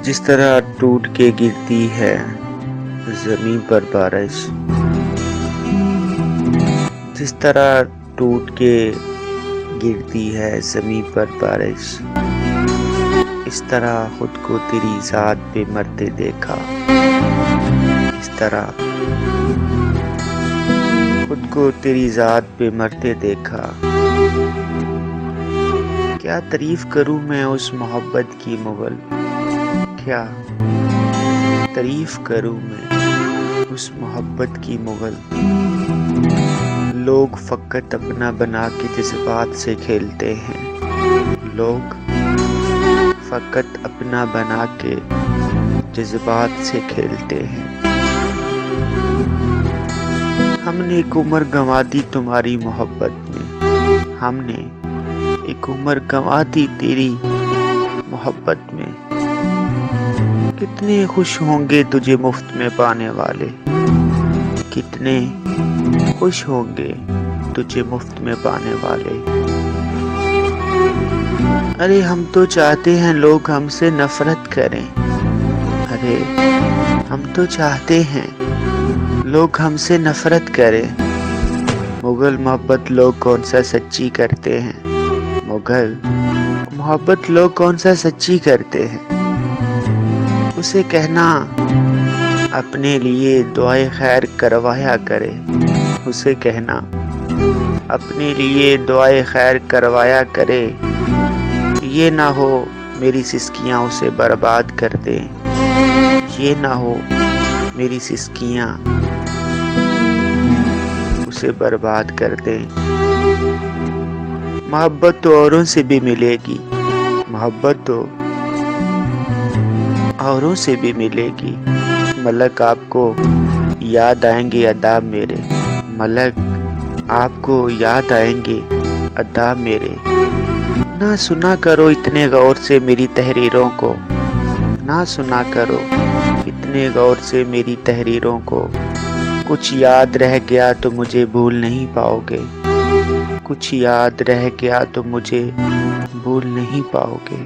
जिस तरह टूट के गिरती है ज़मीं पर बारिश, जिस तरह टूट के गिरती है ज़मीं पर बारिश, इस तरह खुद को तेरी ज़ात पे मरते देखा। इस तरह खुद को तेरी ज़ात पे मरते देखा। क्या तारीफ करूं मैं उस मोहब्बत की मुगल, क्या तारीफ करूं मैं उस मोहब्बत की मुगल। लोग फ़कत अपना बना के जज्बात से खेलते हैं। लोग फ़कत अपना बना के जज्बात से खेलते हैं। हमने एक उम्र गंवा दी तुम्हारी मोहब्बत में, हमने एक उम्र गंवा दी तेरी मोहब्बत में। कितने खुश होंगे तुझे मुफ्त में पाने वाले, कितने खुश होंगे तुझे मुफ्त में पाने वाले। अरे हम तो चाहते हैं लोग हमसे नफरत करें, अरे हम तो चाहते हैं लोग हमसे नफरत करें। मुगल मोहब्बत लोग कौन सा सच्ची करते हैं, मुगल मोहब्बत लोग कौन सा सच्ची करते हैं। उसे कहना अपने लिए दुआए खैर करवाया करे, उसे कहना अपने लिए दुआए खैर करवाया करे। ये ना हो मेरी सिसकियाँ उसे बर्बाद कर दे, ये ना हो मेरी सिसकियाँ उसे बर्बाद कर दे। मोहब्बत तो औरों से भी मिलेगी, मोहब्बत तो औरों से भी मिलेगी। मलक आपको याद आएंगे अदा मेरे, मलक आपको याद आएंगे अदा मेरे। ना सुना करो इतने गौर से मेरी तहरीरों को, ना सुना करो इतने गौर से मेरी तहरीरों को। कुछ याद रह गया तो मुझे भूल नहीं पाओगे, कुछ याद रह गया तो मुझे भूल नहीं पाओगे।